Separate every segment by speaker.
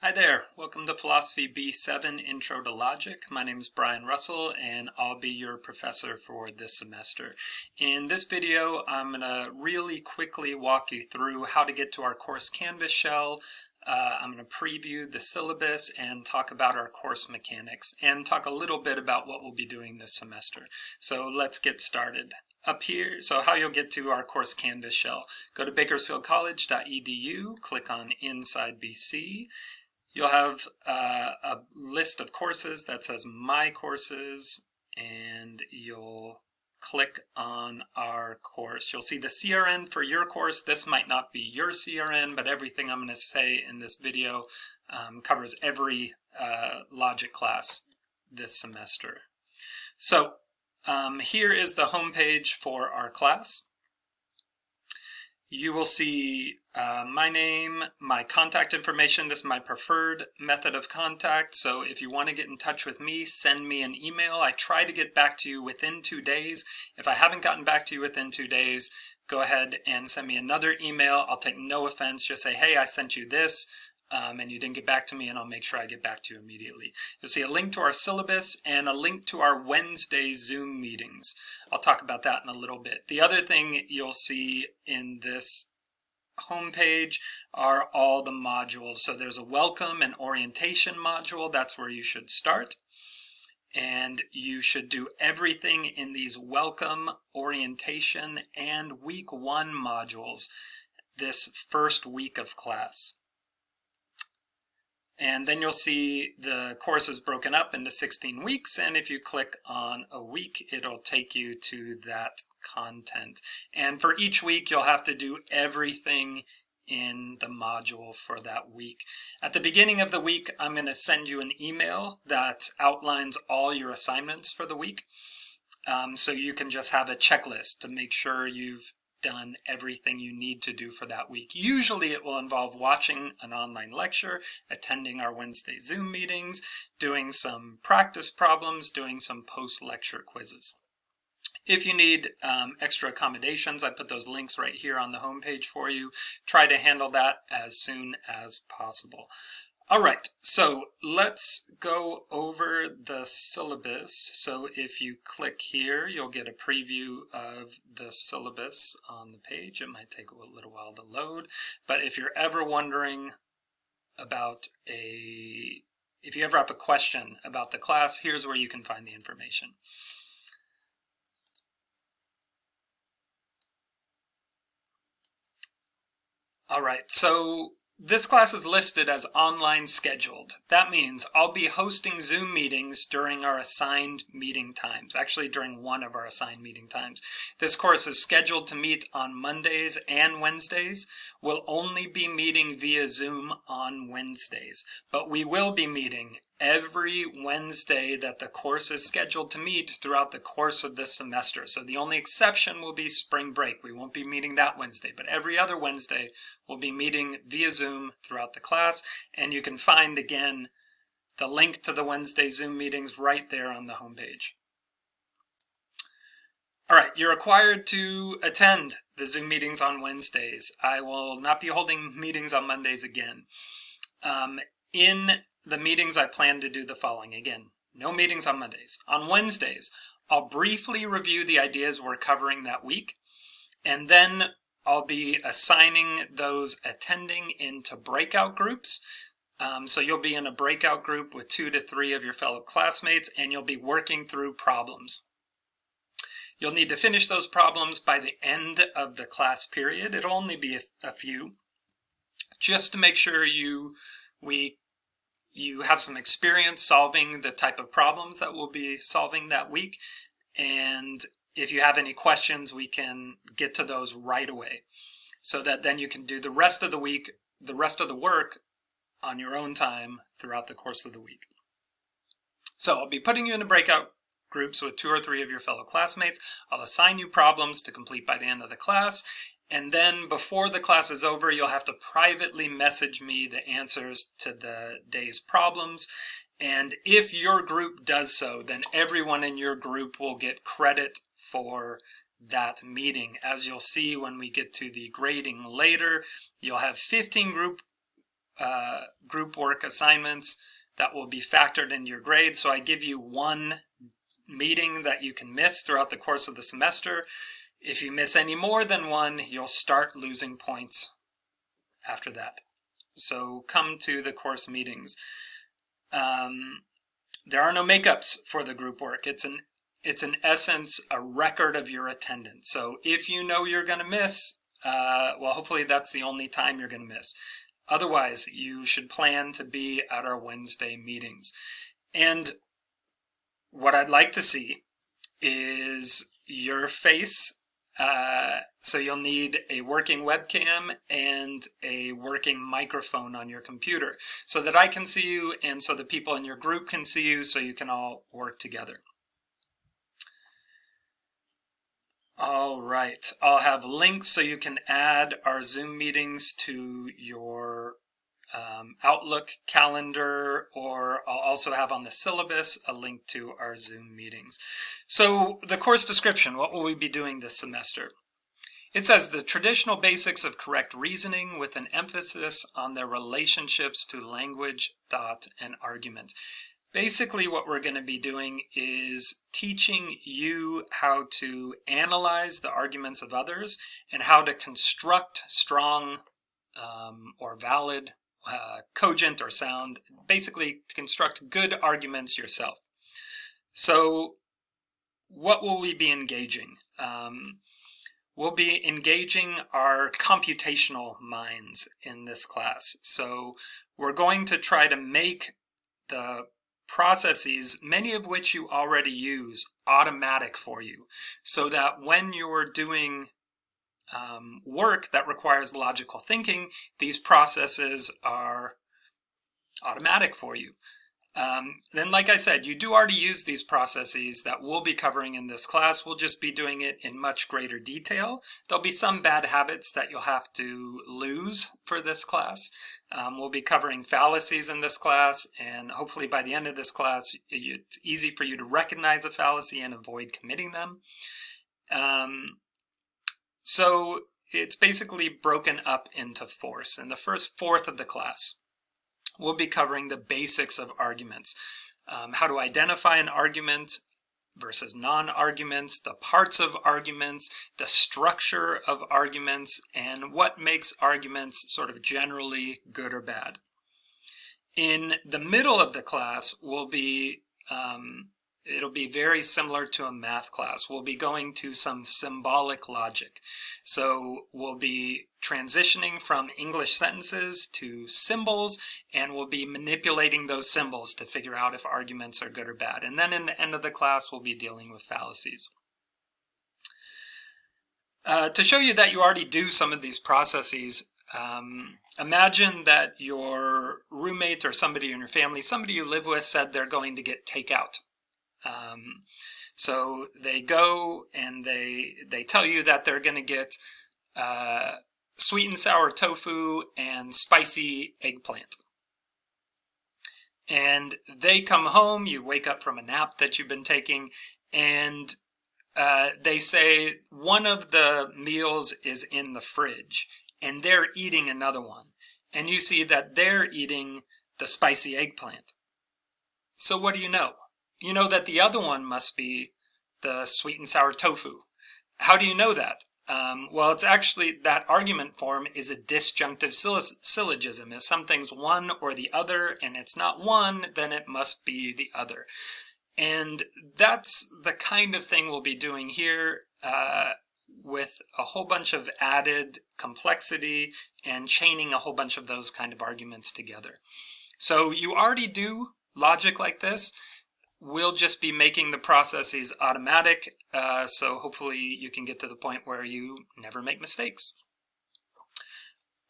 Speaker 1: Hi there, welcome to Philosophy B7 Intro to Logic. My name is Brian Russell and I'll be your professor for this semester. In this video, I'm going to really quickly walk you through how to get to our course Canvas shell. I'm going to preview the syllabus and talk about our course mechanics and talk a little bit about what we'll be doing this semester. So let's get started. Up here, so how you'll get to our course Canvas shell. Go to bakersfieldcollege.edu, click on Inside BC. You'll have a list of courses that says My Courses, and you'll click on our course. You'll see the CRN for your course. This might not be your CRN, but everything I'm going to say in this video covers every logic class this semester. So here is the home page for our class. You will see my name, my contact information. This is my preferred method of contact. So if you want to get in touch with me, send me an email. I try to get back to you within 2 days. If I haven't gotten back to you within 2 days, go ahead and send me another email. I'll take no offense. Just say, hey, I sent you this. And you didn't get back to me, and I'll make sure I get back to you immediately. You'll see a link to our syllabus and a link to our Wednesday Zoom meetings. I'll talk about that in a little bit. The other thing you'll see in this homepage are all the modules. So there's a welcome and orientation module. That's where you should start. And you should do everything in these welcome, orientation, and week 1 modules this first week of class. And then you'll see the course is broken up into 16 weeks, and if you click on a week, it'll take you to that content. And for each week, you'll have to do everything in the module for that week. At the beginning of the week, I'm going to send you an email that outlines all your assignments for the week. So you can just have a checklist to make sure you've done everything you need to do for that week. Usually it will involve watching an online lecture, attending our Wednesday Zoom meetings, doing some practice problems, doing some post-lecture quizzes. If you need extra accommodations, I put those links right here on the homepage for you. Try to handle that as soon as possible. All right, so let's go over the syllabus. So if you click here, you'll get a preview of the syllabus on the page. It might take a little while to load, but if you're ever wondering about if you ever have a question about the class, here's where you can find the information. All right, so this class is listed as online scheduled. That means I'll be hosting Zoom meetings during our assigned meeting times, actually during one of our assigned meeting times. This course is scheduled to meet on Mondays and Wednesdays. We'll only be meeting via Zoom on Wednesdays, but we will be meeting every Wednesday that the course is scheduled to meet throughout the course of this semester. So the only exception will be spring break. We won't be meeting that Wednesday, but every other Wednesday we'll be meeting via Zoom throughout the class. And you can find, again, the link to the Wednesday Zoom meetings right there on the homepage. All right, you're required to attend the Zoom meetings on Wednesdays. I will not be holding meetings on Mondays again. In the meetings, I plan to do the following. Again, no meetings on Mondays. On Wednesdays, I'll briefly review the ideas we're covering that week, and then I'll be assigning those attending into breakout groups. So you'll be in a breakout group with 2 to 3 of your fellow classmates, and you'll be working through problems. You'll need to finish those problems by the end of the class period. It'll only be a few, just to make sure you have some experience solving the type of problems that we'll be solving that week. And if you have any questions, we can get to those right away, so that then you can do the rest of the week, the rest of the work on your own time throughout the course of the week. So I'll be putting you into breakout groups with 2 or 3 of your fellow classmates. I'll assign you problems to complete by the end of the class. And then before the class is over, you'll have to privately message me the answers to the day's problems. And if your group does so, then everyone in your group will get credit for that meeting. As you'll see when we get to the grading later, you'll have 15 group group work assignments that will be factored into your grade. So I give you one meeting that you can miss throughout the course of the semester. If you miss any more than one, you'll start losing points after that. So come to the course meetings. There are no makeups for the group work. It's in essence a record of your attendance. So if you know you're going to miss, well, hopefully that's the only time you're going to miss. Otherwise, you should plan to be at our Wednesday meetings. And what I'd like to see is your face. So you'll need a working webcam and a working microphone on your computer so that I can see you and so the people in your group can see you, so you can all work together. All right, I'll have links so you can add our Zoom meetings to your Outlook calendar, or I'll also have on the syllabus a link to our Zoom meetings. So the course description, what will we be doing this semester? It says the traditional basics of correct reasoning with an emphasis on their relationships to language, thought, and argument. Basically what we're going to be doing is teaching you how to analyze the arguments of others and how to construct strong or valid, cogent or sound, basically construct good arguments yourself. So what will we be engaging? We'll be engaging our computational minds in this class. So we're going to try to make the processes, many of which you already use, automatic for you, so that when you're doing work that requires logical thinking, these processes are automatic for you. Then, like I said, you do already use these processes that we'll be covering in this class. We'll just be doing it in much greater detail. There'll be some bad habits that you'll have to lose for this class. We'll be covering fallacies in this class, and hopefully by the end of this class, it's easy for you to recognize a fallacy and avoid committing them. So it's basically broken up into fourths. In the first fourth of the class, we'll be covering the basics of arguments, how to identify an argument versus non-arguments, the parts of arguments, the structure of arguments, and what makes arguments sort of generally good or bad. In the middle of the class, it'll be very similar to a math class. We'll be going to some symbolic logic. So we'll be transitioning from English sentences to symbols, and we'll be manipulating those symbols to figure out if arguments are good or bad. And then in the end of the class, we'll be dealing with fallacies. To show you that you already do some of these processes, imagine that your roommate or somebody in your family, somebody you live with, said they're going to get takeout. So they go and they tell you that they're going to get sweet and sour tofu and spicy eggplant. And they come home, you wake up from a nap that you've been taking, and they say one of the meals is in the fridge, and they're eating another one. And you see that they're eating the spicy eggplant. So what do you know? You know that the other one must be the sweet and sour tofu. How do you know that? Well, it's actually, that argument form is a disjunctive syllogism. If something's one or the other and it's not one, then it must be the other. And that's the kind of thing we'll be doing here with a whole bunch of added complexity and chaining a whole bunch of those kind of arguments together. So you already do logic like this. We'll just be making the processes automatic, so hopefully you can get to the point where you never make mistakes.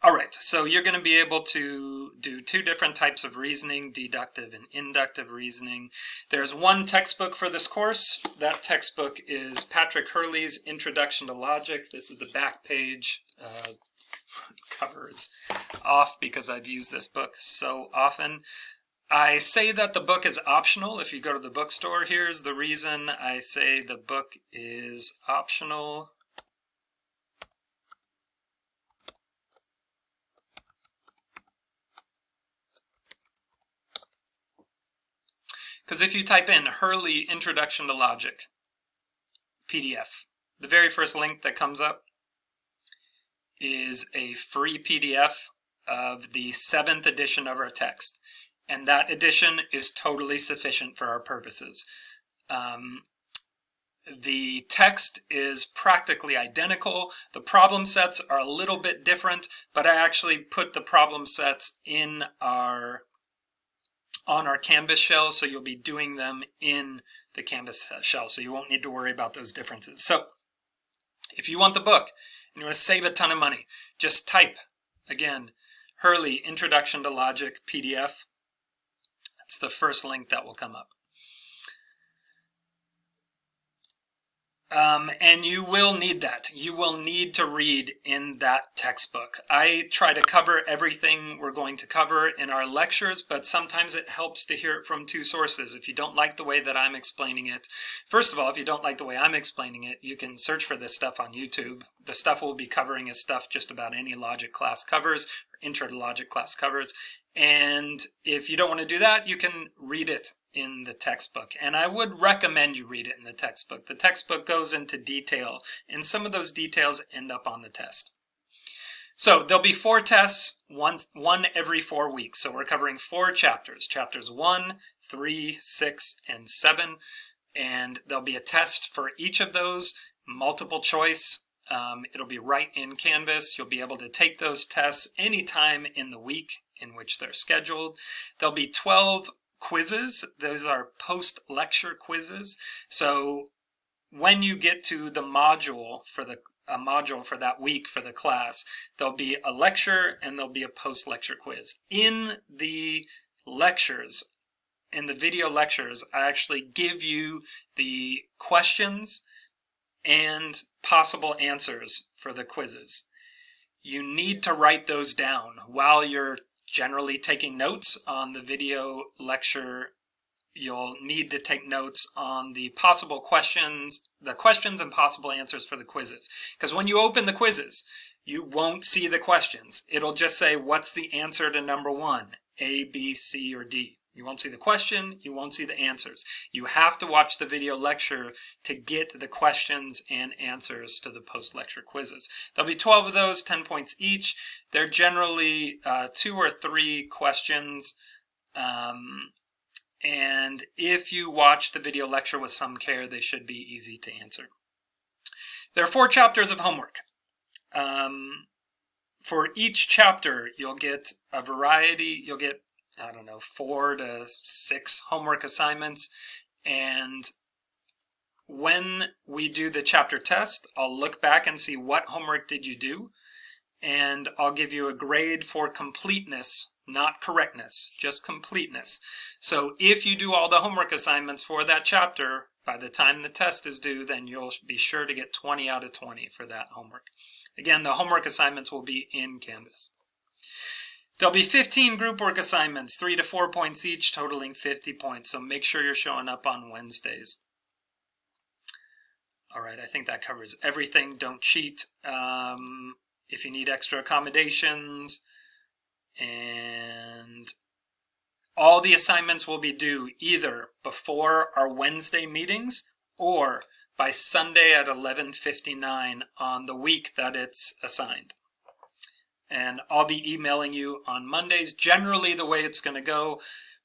Speaker 1: All right, so you're going to be able to do two different types of reasoning, deductive and inductive reasoning. There's one textbook for this course. That textbook is Patrick Hurley's Introduction to Logic. This is the back page. Cover is off because I've used this book so often. I say that the book is optional if you go to the bookstore. Here's the reason I say the book is optional. Because if you type in Hurley Introduction to Logic PDF, the very first link that comes up is a free PDF of the 7th edition of our text. And that edition is totally sufficient for our purposes. The text is practically identical. The problem sets are a little bit different, but I actually put the problem sets on our Canvas shell, so you'll be doing them in the Canvas shell, so you won't need to worry about those differences. So if you want the book and you want to save a ton of money, just type, again, Hurley Introduction to Logic PDF. That's the first link that will come up. And you will need that. You will need to read in that textbook. I try to cover everything we're going to cover in our lectures, but sometimes it helps to hear it from two sources. If you don't like the way that I'm explaining it, first of all, if you don't like the way I'm explaining it, you can search for this stuff on YouTube. The stuff we'll be covering is stuff just about any logic class covers, or intro to logic class covers. And if you don't want to do that, you can read it in the textbook. And I would recommend you read it in the textbook. The textbook goes into detail, and some of those details end up on the test. So there'll be 4 tests, one every 4 weeks. So we're covering 4 chapters, chapters 1, 3, 6, and 7. And there'll be a test for each of those, multiple choice. It'll be right in Canvas. You'll be able to take those tests anytime in the week in which they're scheduled. There'll be 12 quizzes. Those are post-lecture quizzes. So when you get to the module for that week for the class, there'll be a lecture and there'll be a post-lecture quiz. In the lectures, in the video lectures, I actually give you the questions and possible answers for the quizzes. You need to write those down while you're generally taking notes on the video lecture. You'll need to take notes on the possible questions, and possible answers for the quizzes. Because when you open the quizzes, you won't see the questions. It'll just say, what's the answer to number 1? A, B, C, or D. You won't see the question, you won't see the answers. You have to watch the video lecture to get the questions and answers to the post-lecture quizzes. There'll be 12 of those, 10 points each. They're generally 2 or 3 questions. And if you watch the video lecture with some care, they should be easy to answer. There are 4 chapters of homework. For each chapter, you'll get a variety. You'll get 4 to 6 homework assignments. And when we do the chapter test, I'll look back and see what homework did you do. And I'll give you a grade for completeness, not correctness, just completeness. So if you do all the homework assignments for that chapter, by the time the test is due, then you'll be sure to get 20 out of 20 for that homework. Again, the homework assignments will be in Canvas. There'll be 15 group work assignments, 3 to 4 points each, totaling 50 points. So make sure you're showing up on Wednesdays. All right, I think that covers everything. Don't cheat. If you need extra accommodations, and all the assignments will be due either before our Wednesday meetings or by Sunday at 11:59 on the week that it's assigned. And I'll be emailing you on Mondays. Generally, the way it's going to go,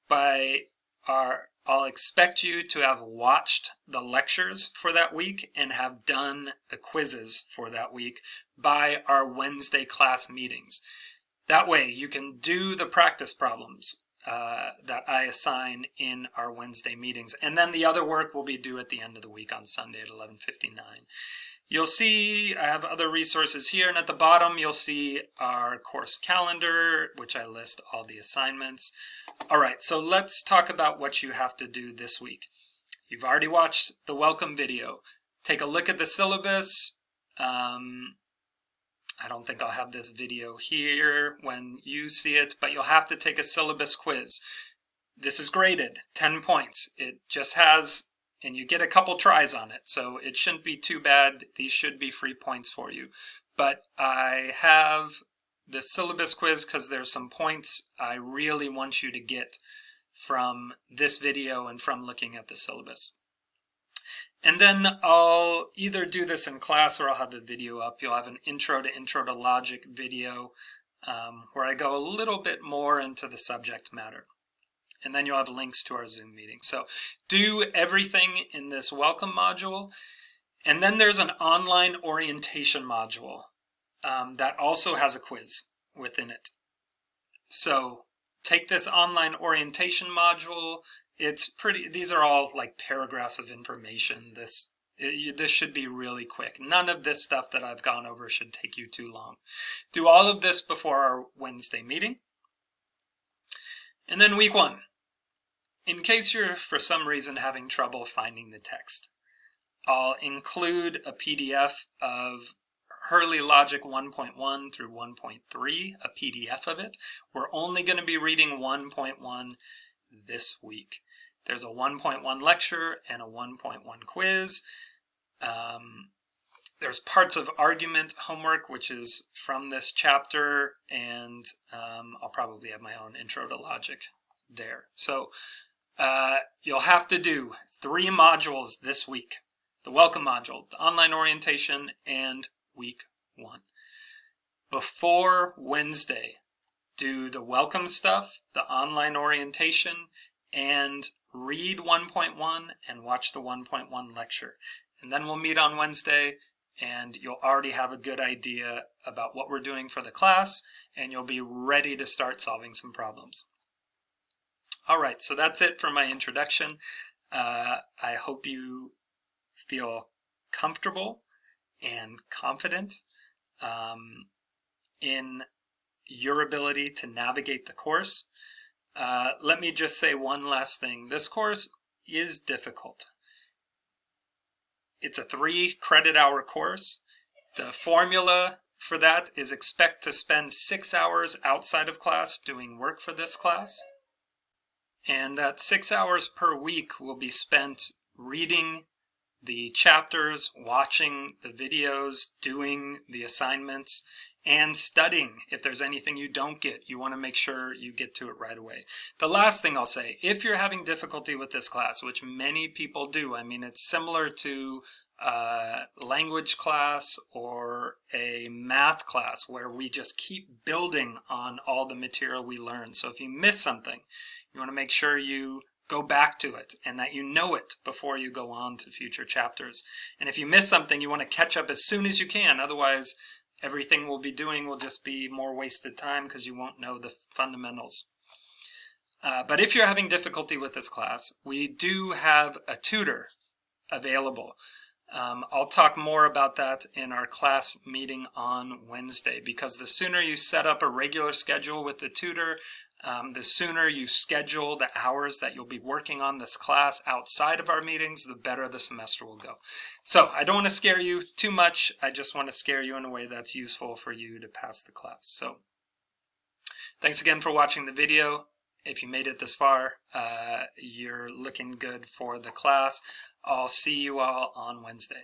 Speaker 1: I'll expect you to have watched the lectures for that week and have done the quizzes for that week by our Wednesday class meetings. That way, you can do the practice problems that I assign in our Wednesday meetings. And then the other work will be due at the end of the week on Sunday at 11:59. You'll see I have other resources here, and at the bottom you'll see our course calendar, which I list all the assignments. All right, so let's talk about what you have to do this week. You've already watched the welcome video. Take a look at the syllabus. I don't think I'll have this video here when you see it, but you'll have to take a syllabus quiz. This is graded, 10 points. It just has, and you get a couple tries on it, so it shouldn't be too bad. These should be free points for you. But I have the syllabus quiz because there's some points I really want you to get from this video and from looking at the syllabus. And then I'll either do this in class or I'll have a video up. You'll have an intro to logic video where I go a little bit more into the subject matter. And then you'll have links to our Zoom meeting. So do everything in this welcome module. And then there's an online orientation module that also has a quiz within it. So take this online orientation module. It's pretty, these are all like paragraphs of information. This should be really quick. None of this stuff that I've gone over should take you too long. Do all of this before our Wednesday meeting. And then week 1. In case you're for some reason having trouble finding the text, I'll include a PDF of Hurley Logic 1.1 through 1.3, a PDF of it. We're only going to be reading 1.1 this week. There's a 1.1 lecture and a 1.1 quiz. There's parts of argument homework, which is from this chapter, and I'll probably have my own intro to logic there. So you'll have to do 3 modules this week. The welcome module, the online orientation, and week 1. Before Wednesday, do the welcome stuff, the online orientation, and read 1.1 and watch the 1.1 lecture. And then we'll meet on Wednesday, and you'll already have a good idea about what we're doing for the class, and you'll be ready to start solving some problems. All right, so that's it for my introduction. I hope you feel comfortable and confident in your ability to navigate the course. Let me just say one last thing. This course is difficult. It's a 3 credit hour course. The formula for that is expect to spend 6 hours outside of class doing work for this class. And that 6 hours per week will be spent reading the chapters, watching the videos, doing the assignments, and studying. If there's anything you don't get, you want to make sure you get to it right away. The last thing I'll say, if you're having difficulty with this class, which many people do, I mean, it's similar to language class or a math class where we just keep building on all the material we learn. So if you miss something, you want to make sure you go back to it and that you know it before you go on to future chapters. And if you miss something, you want to catch up as soon as you can. Otherwise, everything we'll be doing will just be more wasted time because you won't know the fundamentals. But if you're having difficulty with this class, we do have a tutor available. I'll talk more about that in our class meeting on Wednesday, because the sooner you set up a regular schedule with the tutor, the sooner you schedule the hours that you'll be working on this class outside of our meetings, the better the semester will go. So I don't want to scare you too much. I just want to scare you in a way that's useful for you to pass the class. So thanks again for watching the video. If you made it this far, you're looking good for the class. I'll see you all on Wednesday.